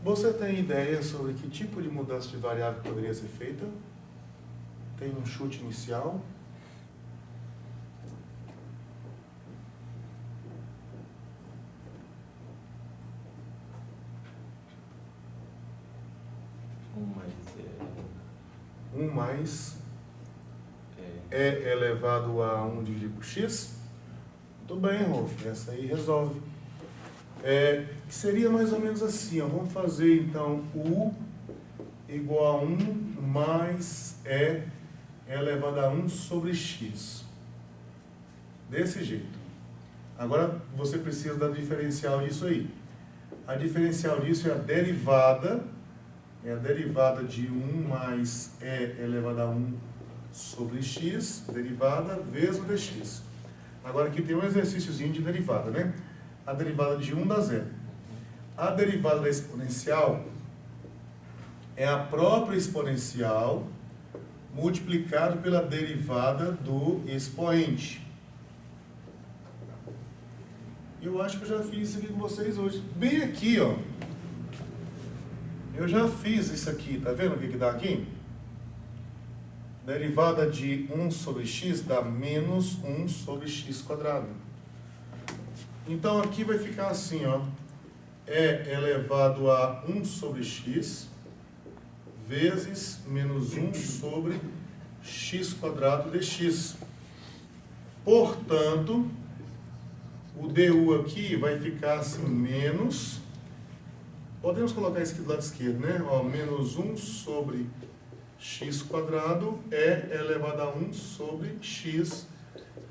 Você tem ideia sobre que tipo de mudança de variável poderia ser feita? Tem um chute inicial? Um 1 mais é elevado a 1 dividido por x? Muito bem, Rolf, essa aí resolve. Que seria mais ou menos assim, ó. Vamos fazer então u igual a 1 mais e elevado a 1 sobre x. Desse jeito. Agora você precisa da diferencial disso aí. A diferencial disso é a derivada de 1 mais e elevado a 1 sobre x, derivada vezes o dx. Agora aqui tem um exercíciozinho de derivada, né? A derivada de 1 dá 0. A derivada da exponencial é a própria exponencial multiplicado pela derivada do expoente. Eu acho que eu já fiz isso aqui com vocês hoje. Bem aqui, ó. Eu já fiz isso aqui, tá vendo o que dá aqui? Derivada de 1 sobre x dá menos 1 sobre x quadrado. Então aqui vai ficar assim, ó. É elevado a 1 sobre x vezes menos 1 sobre x quadrado dx. Portanto, o du aqui vai ficar assim, menos... Podemos colocar isso aqui do lado esquerdo, né? Ó, menos 1 sobre x quadrado é elevado a 1 sobre x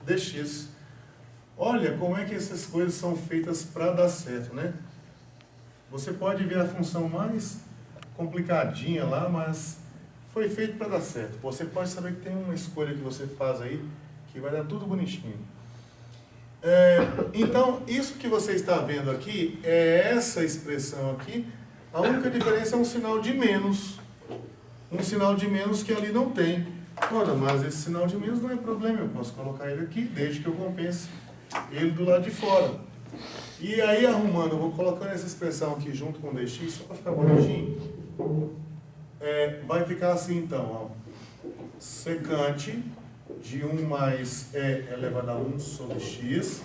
dx. Olha como é que essas coisas são feitas para dar certo, né? Você pode ver a função mais complicadinha lá, mas foi feito para dar certo. Você pode saber que tem uma escolha que você faz aí que vai dar tudo bonitinho. Então, isso que você está vendo aqui é essa expressão aqui. A única diferença é um sinal de menos. Um sinal de menos que ali não tem. Ora, mas esse sinal de menos não é problema. Eu posso colocar ele aqui, desde que eu compense ele do lado de fora. E aí, arrumando, eu vou colocando essa expressão aqui junto com o dx, só para ficar bonitinho. Vai ficar assim, então, ó. Secante de 1 mais e elevado a 1 sobre x,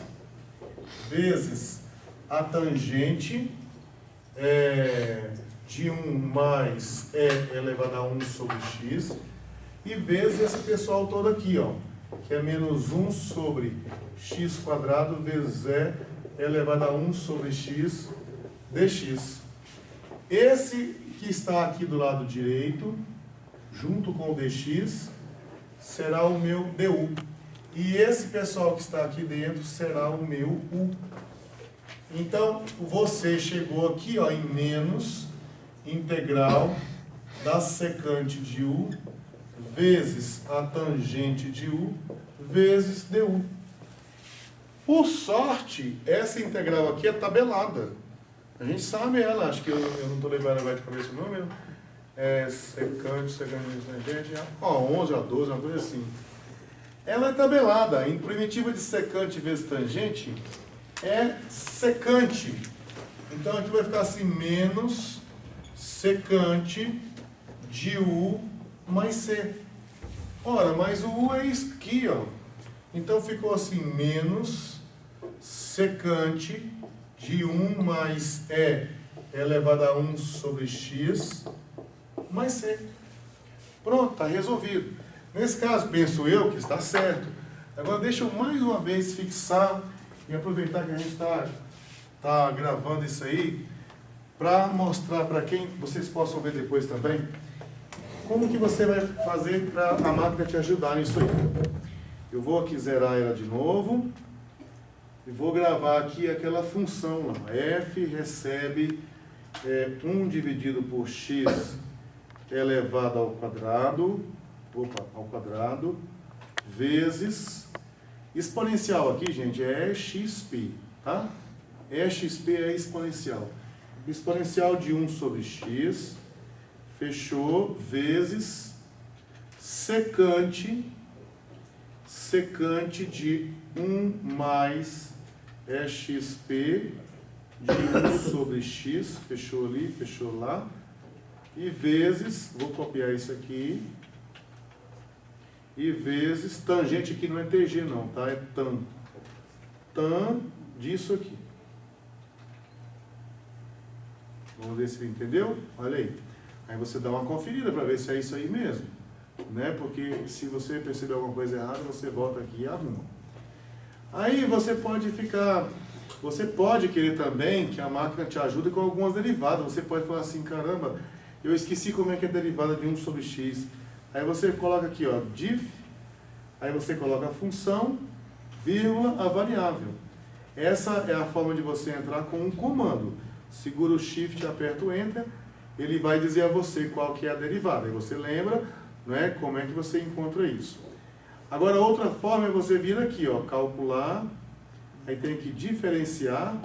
vezes a tangente de 1 mais e elevado a 1 sobre x, e vezes esse pessoal todo aqui, ó, que é menos 1 sobre x quadrado vezes e elevado a 1 sobre x dx. Esse que está aqui do lado direito, junto com o dx, será o meu du. E esse pessoal que está aqui dentro será o meu u. Então, você chegou aqui, ó, em menos integral da secante de u vezes a tangente de u vezes du. Por sorte, essa integral aqui é tabelada. A gente sabe ela, acho que eu não estou lembrando agora de cabeça o número. Secante, tangente, ó, 11 a 12, uma coisa assim. Ela é tabelada. Em primitiva de secante vezes tangente é secante. Então aqui vai ficar assim, menos secante de u mais c. Ora, mas o u é isso aqui, ó. Então ficou assim, menos secante de 1 mais e elevado a 1 sobre x mais c. Pronto, está resolvido. Nesse caso, penso eu que está certo. Agora, deixa eu mais uma vez fixar e aproveitar que a gente está gravando isso aí para mostrar para quem vocês possam ver depois também como que você vai fazer para a máquina te ajudar nisso aí. Eu vou aqui zerar ela de novo e vou gravar aqui aquela função lá. F recebe 1 dividido por x elevado ao quadrado, vezes, exponencial aqui, gente, é xp, tá? xp é exponencial. Exponencial de 1 sobre x, fechou, vezes, secante de 1 mais xp de 1 sobre x, fechou ali, fechou lá, e vezes, vou copiar isso aqui, e vezes, tangente aqui não é TG não, tá? É tan. Tan disso aqui. Vamos ver se ele entendeu? Olha aí. Aí você dá uma conferida para ver se é isso aí mesmo, né? Porque se você perceber alguma coisa errada, você volta aqui e arruma. Aí você pode querer também que a máquina te ajude com algumas derivadas. Você pode falar assim, caramba, eu esqueci como é que é a derivada de 1 sobre x. Aí você coloca aqui, ó, diff, aí você coloca a função, vírgula, a variável. Essa é a forma de você entrar com um comando. Segura o Shift e aperta o Enter, ele vai dizer a você qual que é a derivada. E você lembra, não é, como é que você encontra isso. Agora, outra forma é você vir aqui, ó, calcular, aí tem que diferenciar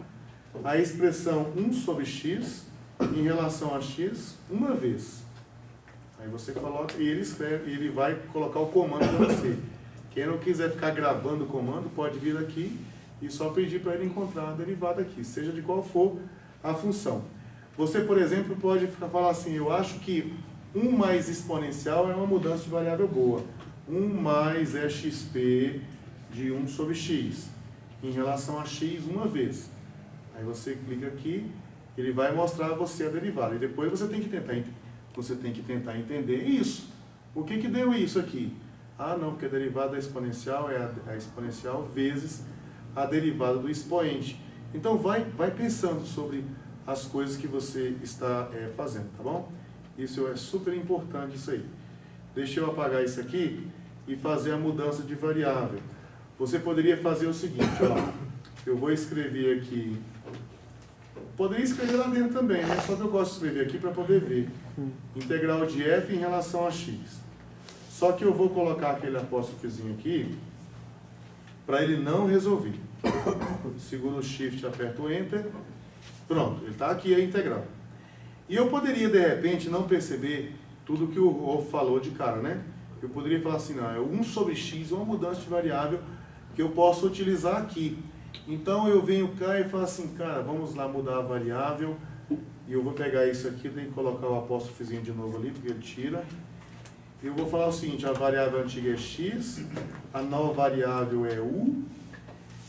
a expressão 1 sobre x em relação a x uma vez. Aí você coloca, e ele escreve, e ele vai colocar o comando para você. Quem não quiser ficar gravando o comando, pode vir aqui e só pedir para ele encontrar a derivada aqui, seja de qual for a função. Você, por exemplo, pode falar assim, eu acho que 1 mais exponencial é uma mudança de variável boa. 1 mais é xp de 1 sobre x, em relação a x uma vez. Aí você clica aqui, ele vai mostrar a você a derivada. E depois você tem que tentar entender isso. O que deu isso aqui? Ah, não, porque a derivada da exponencial é a exponencial vezes a derivada do expoente. Então vai pensando sobre as coisas que você está fazendo, tá bom? Isso é super importante, isso aí. Deixa eu apagar isso aqui e fazer a mudança de variável. Você poderia fazer o seguinte, ó, eu vou escrever aqui, poderia escrever lá dentro também, né? Só que eu gosto de escrever aqui para poder ver. Integral de f em relação a x. Só que eu vou colocar aquele apóstrofozinho aqui para ele não resolver. Segura o Shift, aperta o Enter. Pronto, ele está aqui a integral. E eu poderia, de repente, não perceber tudo que o Rolf falou de cara, né? Eu poderia falar assim, não, é 1 sobre x, uma mudança de variável que eu posso utilizar aqui. Então eu venho cá e falo assim, cara, vamos lá mudar a variável. E eu vou pegar isso aqui, eu tenho que colocar o apóstrofozinho de novo ali, porque ele tira. E eu vou falar o seguinte, a variável antiga é x, a nova variável é u,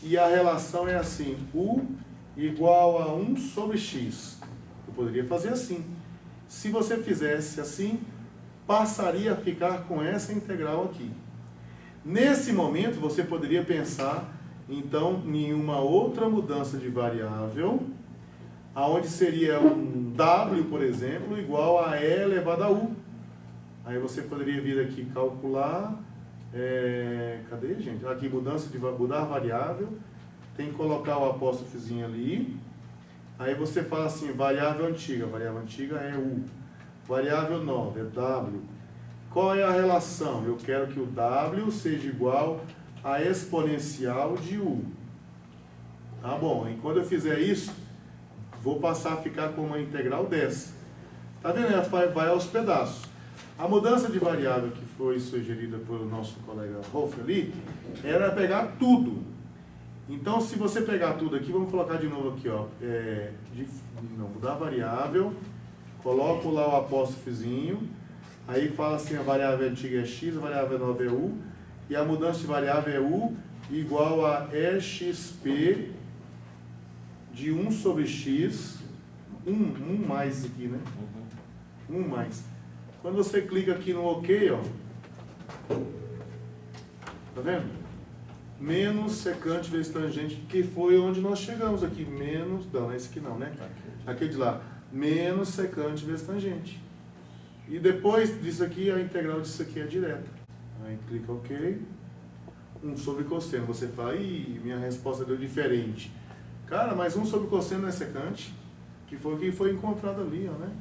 e a relação é assim, u igual a 1 sobre x. Eu poderia fazer assim. Se você fizesse assim, passaria a ficar com essa integral aqui. Nesse momento, você poderia pensar, então, em uma outra mudança de variável, aonde seria um w, por exemplo, igual a e elevado a u. Aí você poderia vir aqui calcular, cadê, gente? Aqui, mudar a variável, tem que colocar o apóstrofozinho ali. Aí você fala assim, variável antiga é u. Variável nova é w. Qual é a relação? Eu quero que o w seja igual a exponencial de u. Tá bom, e quando eu fizer isso, vou passar a ficar com uma integral dessa. Tá vendo? Ela vai aos pedaços. A mudança de variável que foi sugerida pelo nosso colega Rolf ali, era pegar tudo. Então, se você pegar tudo aqui, vamos colocar de novo aqui, ó, mudar a variável, coloco lá o apóstrofozinho, aí fala assim, a variável antiga é x, a variável nova é u, e a mudança de variável é u igual a exp de 1 sobre x, 1 mais aqui, né? 1 mais. Quando você clica aqui no OK, ó, tá vendo? Menos secante vezes tangente, que foi onde nós chegamos aqui. Menos, não, esse aqui não, né? Aquele de lá. Menos secante vezes tangente. E depois disso aqui, a integral disso aqui é direta. Aí clica OK. 1 sobre cosseno. Você fala, ih, minha resposta deu diferente. Cara, mas 1 sobre cosseno não é secante, que foi o que foi encontrado ali, ó, né?